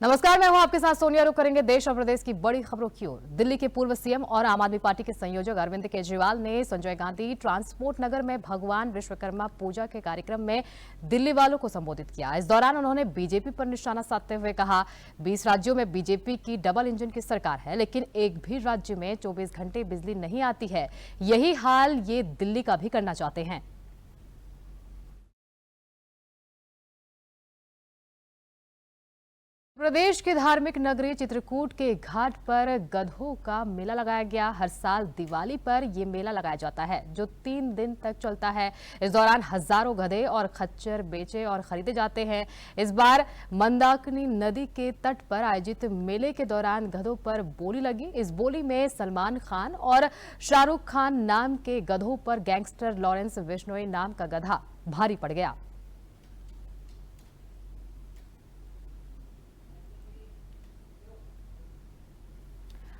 नमस्कार, मैं हूं आपके साथ सोनिया। रुक करेंगे देश और प्रदेश की बड़ी खबरों की ओर। दिल्ली के पूर्व सीएम और आम आदमी पार्टी के संयोजक अरविंद केजरीवाल ने संजय गांधी ट्रांसपोर्ट नगर में भगवान विश्वकर्मा पूजा के कार्यक्रम में दिल्ली वालों को संबोधित किया। इस दौरान उन्होंने बीजेपी पर निशाना साधते हुए कहा, 20 राज्यों में बीजेपी की डबल इंजन की सरकार है, लेकिन एक भी राज्य में 24 घंटे बिजली नहीं आती है। यही हाल ये दिल्ली का भी करना चाहते हैं। प्रदेश की धार्मिक नगरी चित्रकूट के घाट पर गधों का मेला लगाया गया। हर साल दिवाली पर यह मेला लगाया जाता है, जो 3 दिन तक चलता है। इस दौरान हजारों गधे और खच्चर बेचे और खरीदे जाते हैं। इस बार मंदाकिनी नदी के तट पर आयोजित मेले के दौरान गधों पर बोली लगी। इस बोली में सलमान खान और शाहरुख खान नाम के गधों पर गैंगस्टर लॉरेंस बिश्नोई नाम का गधा भारी पड़ गया।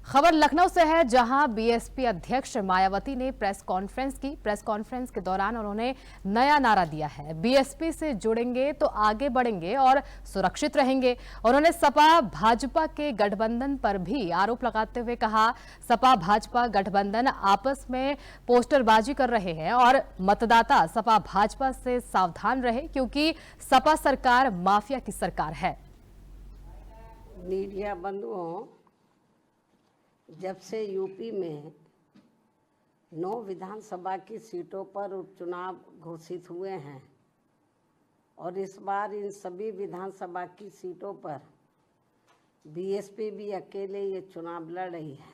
खबर लखनऊ से है, जहां बीएसपी अध्यक्ष मायावती ने प्रेस कॉन्फ्रेंस की। प्रेस कॉन्फ्रेंस के दौरान उन्होंने नया नारा दिया है, बीएसपी से जुड़ेंगे तो आगे बढ़ेंगे और सुरक्षित रहेंगे। उन्होंने सपा भाजपा के गठबंधन पर भी आरोप लगाते हुए कहा, सपा भाजपा गठबंधन आपस में पोस्टरबाजी कर रहे हैं और मतदाता सपा भाजपा से सावधान रहे, क्योंकि सपा सरकार माफिया की सरकार है। मीडिया बंधुओं, जब से यूपी में 9 विधानसभा की सीटों पर उपचुनाव घोषित हुए हैं और इस बार इन सभी विधानसभा की सीटों पर बीएसपी भी अकेले ये चुनाव लड़ रही है,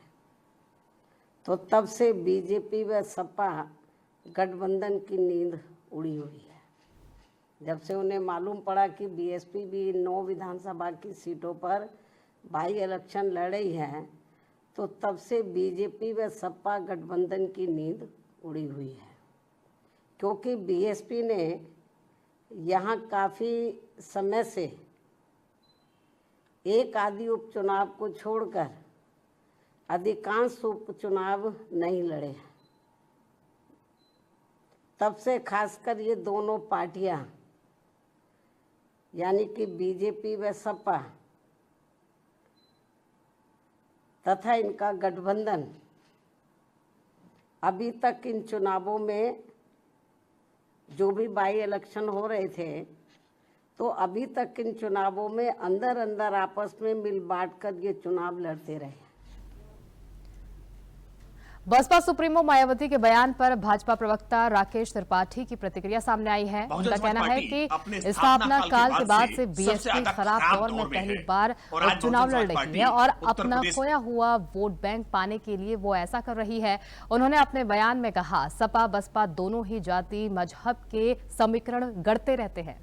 तो तब से बीजेपी व सपा गठबंधन की नींद उड़ी हुई है। जब से उन्हें मालूम पड़ा कि बीएसपी भी इन 9 विधानसभा की सीटों पर बाई इलेक्शन लड़ रही है, तो तब से बीजेपी व सपा गठबंधन की नींद उड़ी हुई है, क्योंकि बीएसपी ने यहाँ काफ़ी समय से एक आदि उपचुनाव को छोड़कर अधिकांश उपचुनाव नहीं लड़े हैं। तब से खासकर ये दोनों पार्टियां यानी कि बीजेपी व सपा तथा इनका गठबंधन अभी तक इन चुनावों में जो भी बाई इलेक्शन हो रहे थे, तो अभी तक इन चुनावों में अंदर अंदर आपस में मिल बांट कर ये चुनाव लड़ते रहे। बसपा सुप्रीमो मायावती के बयान पर भाजपा प्रवक्ता राकेश त्रिपाठी की प्रतिक्रिया सामने आई है। उनका कहना है कि स्थापना काल के बाद से बीएसपी खराब दौर में पहली बार उपचुनाव लड़ रही है और अपना खोया हुआ वोट बैंक पाने के लिए वो ऐसा कर रही है। उन्होंने अपने बयान में कहा, सपा बसपा दोनों ही जाति मजहब के समीकरण गढ़ते रहते हैं।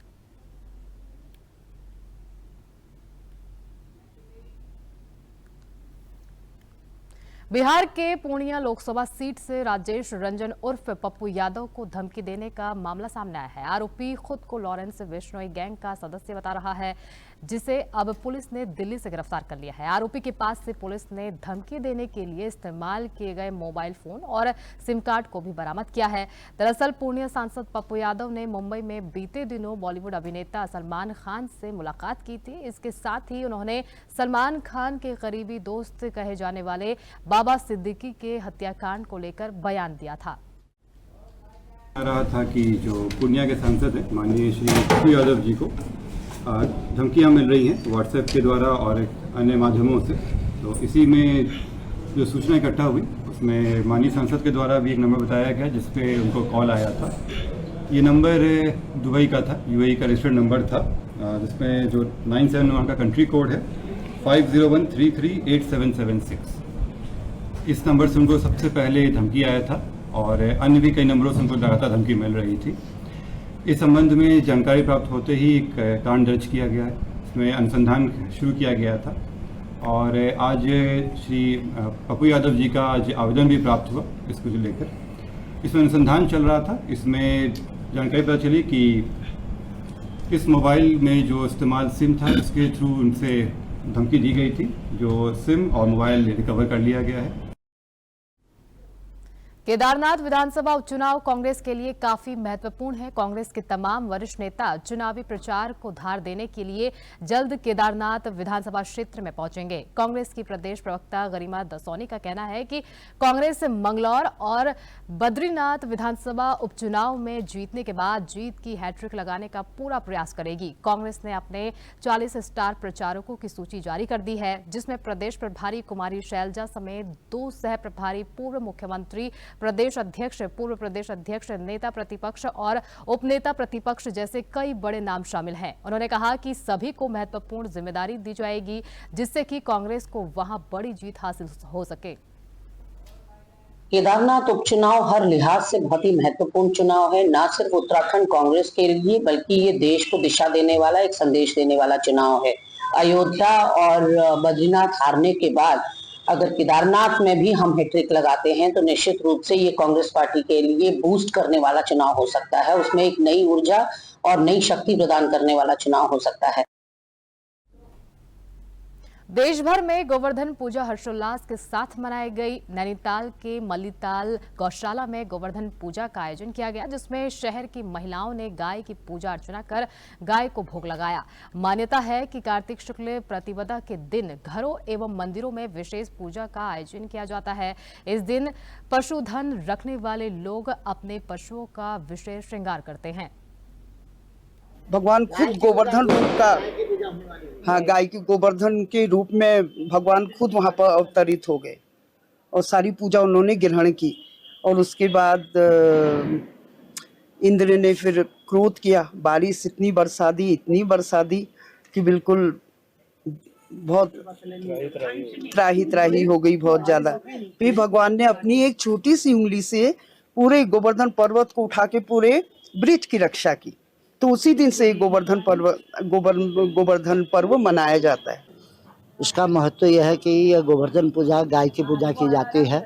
बिहार के पूर्णिया लोकसभा सीट से राजेश रंजन उर्फ पप्पू यादव को धमकी देने का मामला सामने आया है। आरोपी खुद को लॉरेंस बिश्नोई गैंग का सदस्य बता रहा है, जिसे अब पुलिस ने दिल्ली से गिरफ्तार कर लिया है। आरोपी के पास से पुलिस ने धमकी देने के लिए इस्तेमाल किए गए मोबाइल फोन और सिम कार्ड को भी बरामद किया है। दरअसल पूर्णिया सांसद पप्पू यादव ने मुंबई में बीते दिनों बॉलीवुड अभिनेता सलमान खान से मुलाकात की थी। इसके साथ ही उन्होंने सलमान खान के करीबी दोस्त कहे जाने वाले बाबा सिद्दीकी के हत्याकांड को लेकर बयान दिया था। रहा था कि जो पूर्णिया के सांसद हैं माननीय श्री पप्पू यादव जी को धमकियां मिल रही हैं व्हाट्सएप के द्वारा और अन्य माध्यमों से, तो इसी में जो सूचना इकट्ठा हुई उसमें माननीय सांसद के द्वारा भी एक नंबर बताया गया जिसपे उनको कॉल आया था। ये नंबर दुबई का था, यूएई का रजिस्टर्ड नंबर था, जिसमें जो 971 का कंट्री कोड है 5013387776। इस नंबर से उनको सबसे पहले धमकी आया था और अन्य भी कई नंबरों से उनको लगातार धमकी मिल रही थी। इस संबंध में जानकारी प्राप्त होते ही एक कांड दर्ज किया गया है, इसमें अनुसंधान शुरू किया गया था और आज श्री पप्पू यादव जी का आज आवेदन भी प्राप्त हुआ इसको लेकर। इसमें अनुसंधान चल रहा था। इसमें जानकारी पता चली कि इस मोबाइल में जो इस्तेमाल सिम था उसके थ्रू उनसे धमकी दी गई थी, जो सिम और मोबाइल रिकवर कर लिया गया है। केदारनाथ विधानसभा उपचुनाव कांग्रेस के लिए काफी महत्वपूर्ण है। कांग्रेस के तमाम वरिष्ठ नेता चुनावी प्रचार को धार देने के लिए जल्द केदारनाथ विधानसभा क्षेत्र में पहुंचेंगे। कांग्रेस की प्रदेश प्रवक्ता गरिमा दसौनी का कहना है कि कांग्रेस मंगलौर और बद्रीनाथ विधानसभा उपचुनाव में जीतने के बाद जीत की हैट्रिक लगाने का पूरा प्रयास करेगी। कांग्रेस ने अपने 40 स्टार प्रचारकों की सूची जारी कर दी है, जिसमें प्रदेश प्रभारी कुमारी शैलजा समेत 2 सह प्रभारी, पूर्व मुख्यमंत्री, प्रदेश अध्यक्ष, पूर्व प्रदेश अध्यक्ष, नेता प्रतिपक्ष और उपनेता प्रतिपक्ष जैसे कई बड़े नाम शामिल हैं। उन्होंने कहा कि सभी को महत्वपूर्ण जिम्मेदारी दी जाएगी, जिससे कि कांग्रेस को वहां बड़ी जीत हासिल हो सके। केदारनाथ उपचुनाव हर लिहाज से बहुत ही महत्वपूर्ण चुनाव है, न सिर्फ उत्तराखंड कांग्रेस के लिए बल्कि ये देश को दिशा देने वाला, एक संदेश देने वाला चुनाव है। अयोध्या और बद्रीनाथ हारने के बाद अगर केदारनाथ में भी हम हैट्रिक लगाते हैं तो निश्चित रूप से ये कांग्रेस पार्टी के लिए बूस्ट करने वाला चुनाव हो सकता है। उसमें एक नई ऊर्जा और नई शक्ति प्रदान करने वाला चुनाव हो सकता है। देश भर में गोवर्धन पूजा हर्षोल्लास के साथ मनाई गई। नैनीताल के मल्लीताल गौशाला में गोवर्धन पूजा का आयोजन किया गया, जिसमें शहर की महिलाओं ने गाय की पूजा अर्चना कर गाय को भोग लगाया। मान्यता है कि कार्तिक शुक्ल प्रतिपदा के दिन घरों एवं मंदिरों में विशेष पूजा का आयोजन किया जाता है। इस दिन पशुधन रखने वाले लोग अपने पशुओं का विशेष श्रृंगार करते हैं। भगवान खुद गोवर्धन रूप का, हाँ, गाय के गोवर्धन के रूप में भगवान खुद वहाँ पर अवतरित हो गए और सारी पूजा उन्होंने ग्रहण की। और उसके बाद इंद्र ने फिर क्रोध किया, बारिश इतनी बरसा दी कि बिल्कुल बहुत त्राही हो गई, बहुत ज्यादा। फिर भगवान ने अपनी एक छोटी सी उंगली से पूरे गोवर्धन पर्वत को उठा के पूरे वृक्ष की रक्षा की। तो उसी दिन से गोवर्धन पर्व मनाया जाता है। इसका महत्व यह है कि यह गोवर्धन पूजा गाय की पूजा की जाती है।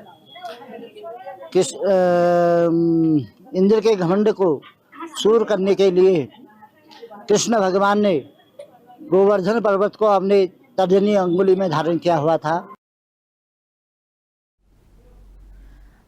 इंद्र के घमंड को सूर करने के लिए कृष्ण भगवान ने गोवर्धन पर्वत को अपने तर्जनी अंगुली में धारण किया हुआ था।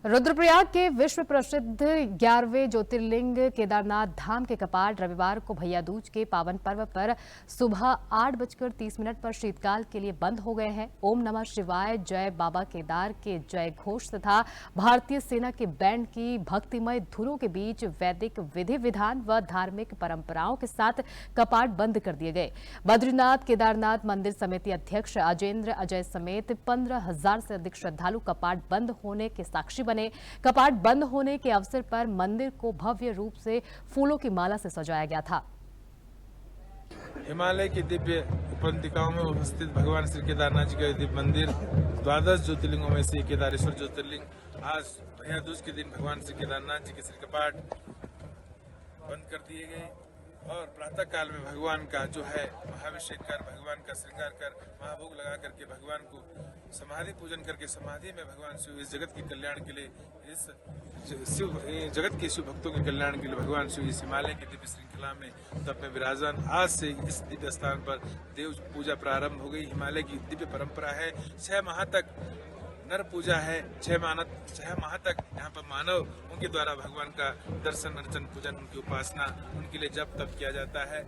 रुद्रप्रयाग के विश्व प्रसिद्ध 11वें ज्योतिर्लिंग केदारनाथ धाम के कपाट रविवार को भैया दूज के पावन पर्व पर सुबह 8:30 पर शीतकाल के लिए बंद हो गए हैं। ओम नमः शिवाय, जय बाबा केदार के जय घोष तथा भारतीय सेना के बैंड की भक्तिमय धुनों के बीच वैदिक विधि विधान व धार्मिक परंपराओं के साथ कपाट बंद कर दिए गए। बद्रीनाथ केदारनाथ मंदिर समिति अध्यक्ष अजेंद्र अजय समेत 15,000 से अधिक श्रद्धालु कपाट बंद होने के साक्षी बने। कपाट बंद होने के अवसर पर मंदिर को भव्य रूप से फूलों की माला से सजाया गया था। हिमालय की दिव्य उपत्यकाओं में उपस्थित भगवान श्री केदारनाथ जी का दिव्य मंदिर 12 ज्योतिर्लिंगों में से केदारेश्वर ज्योतिर्लिंग आज भैया दूज के दिन भगवान श्री केदारनाथ जी के श्री कपाट बंद कर दिए गए और प्रातः काल में भगवान का जो है महाभिषेक कर, भगवान का श्रृंगार कर, महाभोग लगा करके भगवान को समाधि पूजन करके समाधि में भगवान शिव इस जगत के कल्याण के लिए, इस जगत के शिव भक्तों के कल्याण के लिए भगवान शिव इस हिमालय की दिव्य श्रृंखला में तब में विराजमान। आज से इस दिव्य स्थान पर देव पूजा प्रारंभ हो गई। हिमालय की दिव्य परंपरा है, 6 माह तक नर पूजा है। 6 माह तक यहाँ पर मानव उनके द्वारा भगवान का दर्शन, अर्चन, पूजन, उनकी उपासना, उनके लिए जप तप किया जाता है।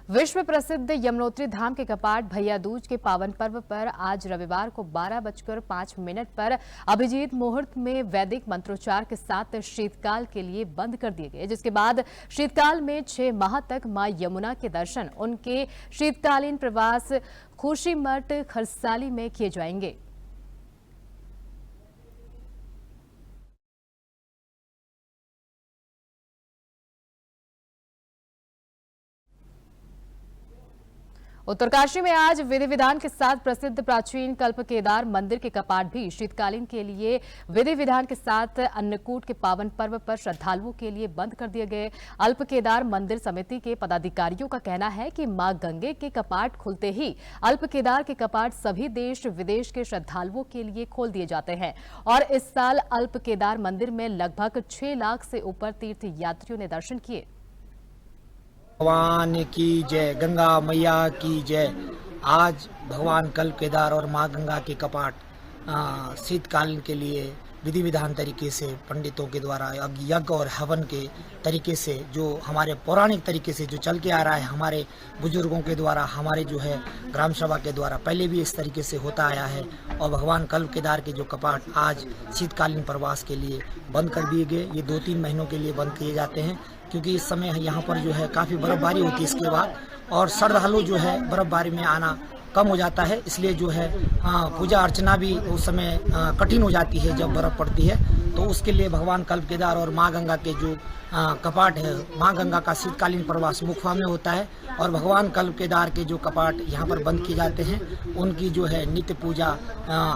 विश्व प्रसिद्ध यमुनोत्री धाम के कपाट भैया दूज के पावन पर्व पर आज रविवार को 12:05 पर अभिजीत मुहूर्त में वैदिक मंत्रोच्चार के साथ शीतकाल के लिए बंद कर दिए गए, जिसके बाद शीतकाल में 6 माह तक मां यमुना के दर्शन उनके शीतकालीन प्रवास खुशीमठ खरसाली में किए जाएंगे। उत्तरकाशी में आज विधि विधान के साथ प्रसिद्ध प्राचीन कल्प केदार मंदिर के कपाट भी शीतकालीन के लिए विधि विधान के साथ अन्नकूट के पावन पर्व पर श्रद्धालुओं के लिए बंद कर दिए गए। अल्प केदार मंदिर समिति के पदाधिकारियों का कहना है कि मां गंगे के कपाट खुलते ही अल्प केदार के कपाट सभी देश विदेश के श्रद्धालुओं के लिए खोल दिए जाते हैं और इस साल अल्प केदार मंदिर में लगभग 6 लाख से ऊपर तीर्थ यात्रियों ने दर्शन किए। भगवान की जय, गंगा मैया की जय। आज भगवान कल्प केदार और माँ गंगा के कपाट शीतकालीन के लिए विधि विधान तरीके से पंडितों के द्वारा यज्ञ और हवन के तरीके से, जो हमारे पौराणिक तरीके से जो चल के आ रहा है, हमारे बुजुर्गों के द्वारा, हमारे जो है ग्राम सभा के द्वारा पहले भी इस तरीके से होता आया है। और भगवान कल्प केदार के जो कपाट आज शीतकालीन प्रवास के लिए बंद कर दिए गए, ये 2-3 महीनों के लिए बंद किए जाते हैं, क्योंकि इस समय यहाँ पर जो है काफ़ी बर्फबारी होती है इसके बाद, और श्रद्धालु जो है बर्फबारी में आना कम हो जाता है, इसलिए जो है पूजा अर्चना भी उस समय कठिन हो जाती है जब बर्फ पड़ती है। तो उसके लिए भगवान कल्प केदार और माँ गंगा के जो कपाट है, माँ गंगा का शीतकालीन प्रवास मुखवा में होता है, और भगवान कल्प केदार के जो कपाट यहाँ पर बंद किए जाते हैं, उनकी जो है नित्य पूजा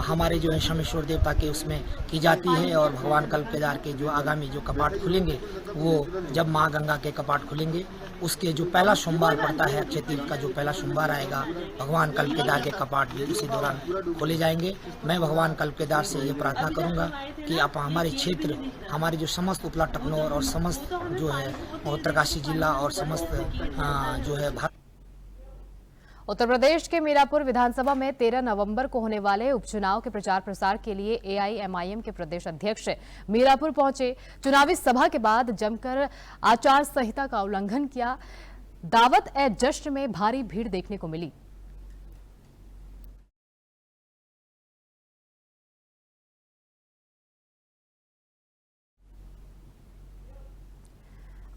हमारे जो है शमेश्वर देवता के उसमें की जाती है। और भगवान कल्प केदार के जो आगामी जो कपाट खुलेंगे, वो जब माँ गंगा के कपाट खुलेंगे, उसके जो पहला सोमवार पड़ता है, अक्षय तीर्थ का जो पहला सोमवार आएगा, भगवान कल्प केदार के कपाट भी उसी दौरान खोले जाएंगे। मैं भगवान कल्प केदार से ये प्रार्थना करूंगा कि आप हमारे क्षेत्र, हमारे जो समस्त उपला टकनौर और समस्त जो है उत्तरकाशी जिला और समस्त जो है उत्तर प्रदेश के मीरापुर विधानसभा में 13 नवंबर को होने वाले उपचुनाव के प्रचार प्रसार के लिए एआईएमआईएम के प्रदेश अध्यक्ष मीरापुर पहुंचे। चुनावी सभा के बाद जमकर आचार संहिता का उल्लंघन किया। दावत ए जश्न में भारी भीड़ देखने को मिली।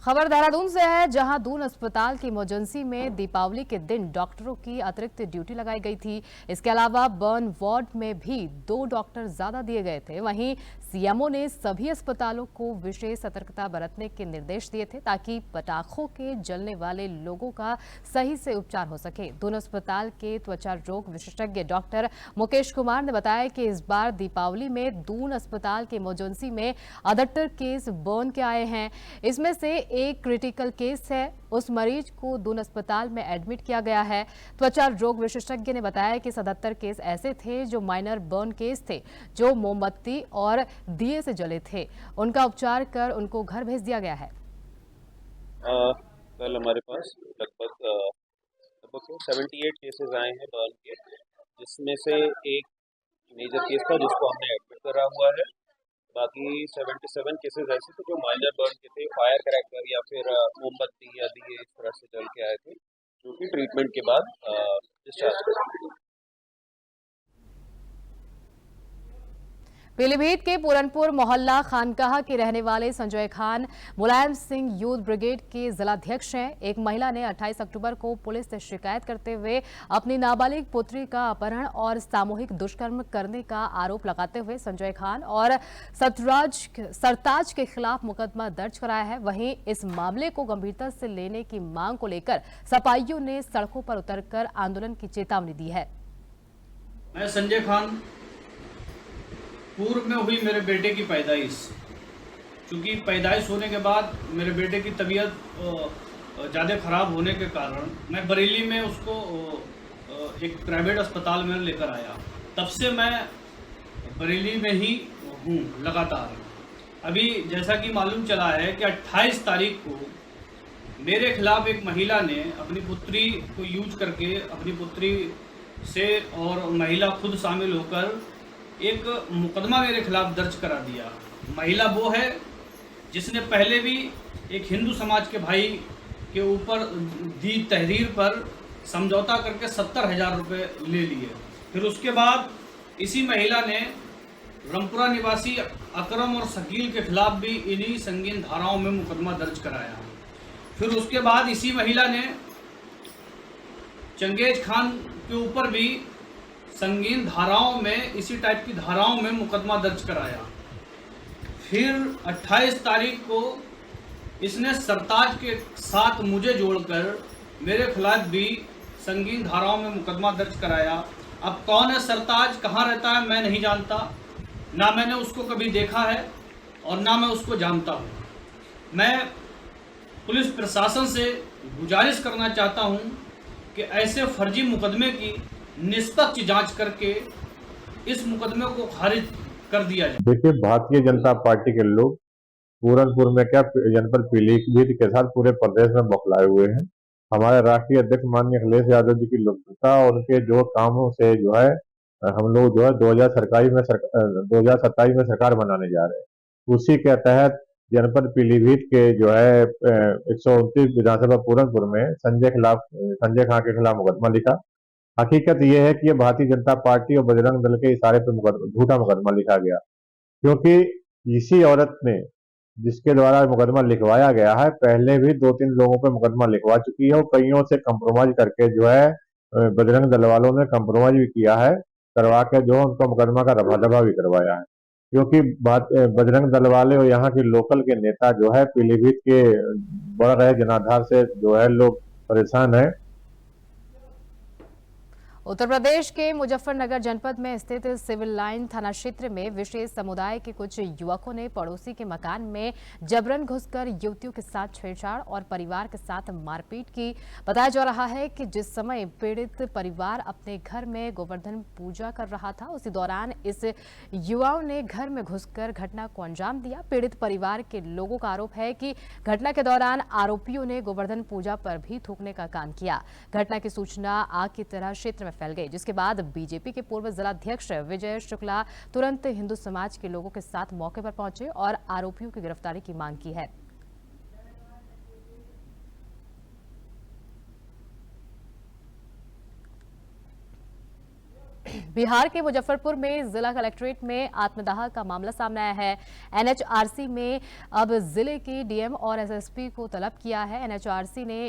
खबर देहरादून से है, जहां दून अस्पताल की इमरजेंसी में दीपावली के दिन डॉक्टरों की अतिरिक्त ड्यूटी लगाई गई थी। इसके अलावा बर्न वार्ड में भी 2 डॉक्टर ज्यादा दिए गए थे। वहीं सीएमओ ने सभी अस्पतालों को विशेष सतर्कता बरतने के निर्देश दिए थे, ताकि पटाखों के जलने वाले लोगों का सही से उपचार हो सके। दून अस्पताल के त्वचा रोग विशेषज्ञ डॉक्टर मुकेश कुमार ने बताया कि इस बार दीपावली में दून अस्पताल के इमरजेंसी में अधिकतर केस बर्न के आए हैं। इसमें से एक क्रिटिकल केस है, उस मरीज को दून अस्पताल में एडमिट किया गया है। त्वचा रोग विशेषज्ञ ने बताया कि 77 केस ऐसे थे जो माइनर बर्न केस थे, जो मोमबत्ती और दिए से जले थे। उनका उपचार कर उनको घर भेज दिया गया है। कल हमारे पास लगभग 78 केसेस आए हैं बर्न के, जिसमें से एक मेजर केस था जिसको हमने एडमिट करा हुआ है। बाकी 77 केसेस ऐसे थे जो माइनर बर्न के थे, फायर क्रैकर या फिर मोमबत्ती या दिए इस तरह से जल के आए थे, जो कि ट्रीटमेंट के बाद डिस्चार्ज कर सकते हैं। पीलीभीत के पूरनपुर मोहल्ला खानकाहा के रहने वाले संजय खान मुलायम सिंह यूथ ब्रिगेड के जिलाध्यक्ष हैं। एक महिला ने 28 अक्टूबर को पुलिस से शिकायत करते हुए अपनी नाबालिग पुत्री का अपहरण और सामूहिक दुष्कर्म करने का आरोप लगाते हुए संजय खान और सरताज के खिलाफ मुकदमा दर्ज कराया है। वहीं इस मामले को गंभीरता से लेने की मांग को लेकर सपाइयों ने सड़कों पर उतरकर आंदोलन की चेतावनी दी है। मैं संजय खान, पूर्व में हुई मेरे बेटे की पैदाइश, क्योंकि पैदाइश होने के बाद मेरे बेटे की तबीयत ज़्यादा ख़राब होने के कारण मैं बरेली में उसको एक प्राइवेट अस्पताल में लेकर आया। तब से मैं बरेली में ही हूँ लगातार। अभी जैसा कि मालूम चला है कि 28 तारीख को मेरे खिलाफ एक महिला ने अपनी पुत्री को यूज करके अपनी पुत्री से और महिला खुद शामिल होकर एक मुकदमा मेरे खिलाफ दर्ज करा दिया। महिला वो है जिसने पहले भी एक हिंदू समाज के भाई के ऊपर दी तहरीर पर समझौता करके 70,000 रुपये ले लिए। फिर उसके बाद इसी महिला ने रामपुरा निवासी अकरम और शकील के खिलाफ भी इन्हीं संगीन धाराओं में मुकदमा दर्ज कराया। फिर उसके बाद इसी महिला ने चंगेज खान के ऊपर भी संगीन धाराओं में, इसी टाइप की धाराओं में मुकदमा दर्ज कराया। फिर 28 तारीख को इसने सरताज के साथ मुझे जोड़कर मेरे खिलाफ भी संगीन धाराओं में मुकदमा दर्ज कराया। अब कौन है सरताज, कहाँ रहता है, मैं नहीं जानता, ना मैंने उसको कभी देखा है और ना मैं उसको जानता हूँ। मैं पुलिस प्रशासन से गुजारिश करना चाहता हूँ कि ऐसे फर्जी मुकदमे की निष्पक्ष जांच करके इस मुकदमे को खारिज कर दिया जाए। देखिए, भारतीय जनता पार्टी के लोग पूरनपुर में क्या जनपद पीलीभीत के साथ पूरे प्रदेश में बौखलाए हुए हैं। हमारे राष्ट्रीय अध्यक्ष माननीय अखिलेश यादव जी की लोकप्रियता और उनके जो कामों से जो है हम लोग जो है 2027 में सरकार बनाने जा रहे हैं। उसी के तहत जनपद पीलीभीत के जो है 129 विधानसभा पूरनपुर में संजय खां के खिलाफ मुकदमा लिखा। हकीकत यह है कि ये भारतीय जनता पार्टी और बजरंग दल के इशारे पर झूठा मुकदमा लिखा गया, क्योंकि इसी औरत ने जिसके द्वारा मुकदमा लिखवाया गया है पहले भी 2-3 लोगों पर मुकदमा लिखवा चुकी है और कईयों से कंप्रोमाइज करके जो है बजरंग दल वालों ने कंप्रोमाइज भी किया है, करवा के जो उनका मुकदमा का रफा-दफा भी करवाया है। क्योंकि बजरंग दल वाले और यहाँ के लोकल के नेता जो है पीलीभीत के बढ़ रहे जनाधार से जो है लोग परेशान है। उत्तर प्रदेश के मुजफ्फरनगर जनपद में स्थित सिविल लाइन थाना क्षेत्र में विशेष समुदाय के कुछ युवकों ने पड़ोसी के मकान में जबरन घुसकर युवतियों के साथ छेड़छाड़ और परिवार के साथ मारपीट की। बताया जा रहा है कि जिस समय पीड़ित परिवार अपने घर में गोवर्धन पूजा कर रहा था, उसी दौरान इस युवाओं ने घर में घुसकर घटना को अंजाम दिया। पीड़ित परिवार के लोगों का आरोप है कि घटना के दौरान आरोपियों ने गोवर्धन पूजा पर भी थूकने का काम किया। घटना की सूचना आग की तरह क्षेत्र में फैल गई, जिसके बाद बीजेपी के पूर्व जिलाध्यक्ष विजय शुक्ला तुरंत हिंदू समाज के लोगों के साथ मौके पर पहुंचे और आरोपियों की गिरफ्तारी की मांग की है। बिहार के मुजफ्फरपुर में जिला कलेक्ट्रेट में आत्मदाह का मामला सामने आया है। एनएचआरसी में अब जिले के डीएम और एसएसपी को तलब किया है। एनएचआरसी ने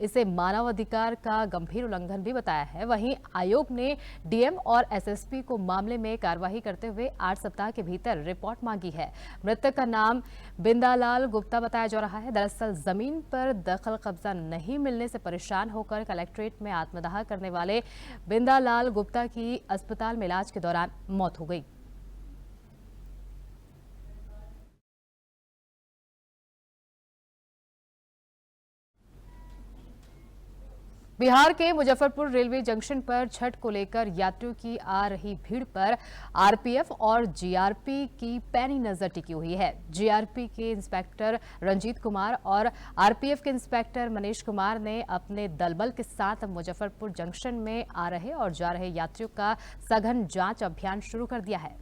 इसे मानवाधिकार का गंभीर उल्लंघन भी बताया है। वहीं आयोग ने डीएम और एसएसपी को मामले में कार्रवाई करते हुए 8 सप्ताह के भीतर रिपोर्ट मांगी है। मृतक का नाम बिंदालाल गुप्ता बताया जा रहा है। दरअसल जमीन पर दखल कब्जा नहीं मिलने से परेशान होकर कलेक्ट्रेट में आत्मदाह करने वाले बिंदालाल गुप्ता की अस्पताल में इलाज के दौरान मौत हो गई। बिहार के मुजफ्फरपुर रेलवे जंक्शन पर छठ को लेकर यात्रियों की आ रही भीड़ पर आरपीएफ और जीआरपी की पैनी नजर टिकी हुई है। जीआरपी के इंस्पेक्टर रंजीत कुमार और आरपीएफ के इंस्पेक्टर मनीष कुमार ने अपने दलबल के साथ मुजफ्फरपुर जंक्शन में आ रहे और जा रहे यात्रियों का सघन जांच अभियान शुरू कर दिया है।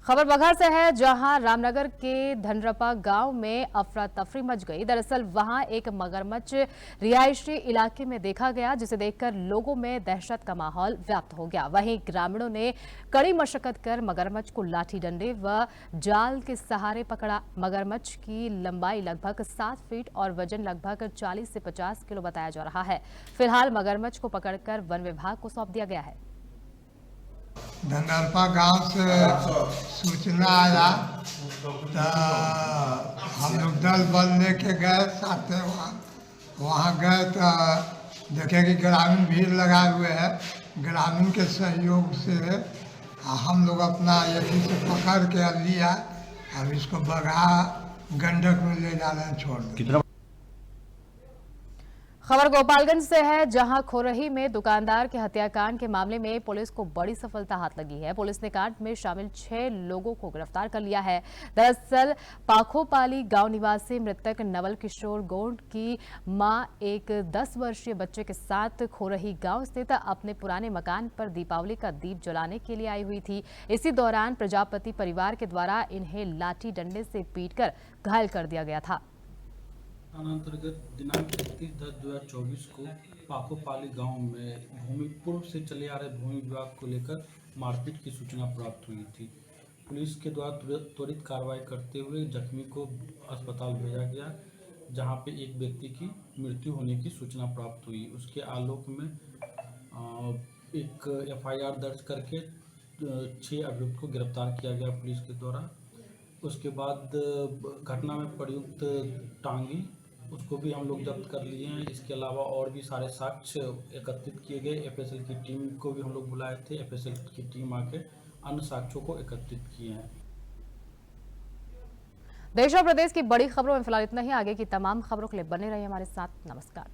खबर बघार से है, जहां रामनगर के धनरपा गांव में अफरा तफरी मच गई। दरअसल वहां एक मगरमच्छ रिहायशी इलाके में देखा गया, जिसे देखकर लोगों में दहशत का माहौल व्याप्त हो गया। वहीं ग्रामीणों ने कड़ी मशक्कत कर मगरमच्छ को लाठी डंडे व जाल के सहारे पकड़ा। मगरमच्छ की लंबाई लगभग 7 फीट और वजन लगभग 40 से 50 किलो बताया जा रहा है। फिलहाल मगरमच्छ को पकड़कर वन विभाग को सौंप दिया गया है। धनरपा गांव से सूचना आया तो हम लोग दल बल लेके गए साथ में वहाँ गए तो देखे कि ग्रामीण भीड़ लगाए हुए हैं। ग्रामीण के सहयोग से हम लोग अपना यही से पकड़ के लिया, अब इसको बघा गंडक में ले जा रहे हैं छोड़। खबर गोपालगंज से है, जहां खोरही में दुकानदार के हत्याकांड के मामले में पुलिस को बड़ी सफलता हाथ लगी है। पुलिस ने कांड में शामिल 6 लोगों को गिरफ्तार कर लिया है। दरअसल पाखोपाली गांव निवासी मृतक नवल किशोर गोंड की मां एक 10 वर्षीय बच्चे के साथ खोरही गांव स्थित अपने पुराने मकान पर दीपावली का दीप जलाने के लिए आई हुई थी। इसी दौरान प्रजापति परिवार के द्वारा इन्हें लाठी डंडे से पीटकर घायल कर दिया गया था। अंतर्गत दिनांक 31/10/2024 को पाखोपाली गांव में भूमि पूर्व से चले आ रहे भूमि विवाद को लेकर मारपीट की सूचना प्राप्त हुई थी। पुलिस के द्वारा त्वरित कार्रवाई करते हुए जख्मी को अस्पताल भेजा गया, जहां पे एक व्यक्ति की मृत्यु होने की सूचना प्राप्त हुई। उसके आलोक में एक एफआईआर दर्ज करके 6 अभियुक्त को गिरफ्तार किया गया पुलिस के द्वारा। उसके बाद घटना में प्रयुक्त टांगी उसको भी हम लोग जब्त कर लिए हैं। इसके अलावा और भी सारे साक्ष्य एकत्रित किए गए। एफएसएल की टीम को भी हम लोग बुलाए थे। एफएसएल की टीम आके अन्य साक्ष्यों को एकत्रित किए हैं। देश और प्रदेश की बड़ी खबरों में फिलहाल इतना ही। आगे की तमाम खबरों के लिए बने रहिए हमारे साथ। नमस्कार।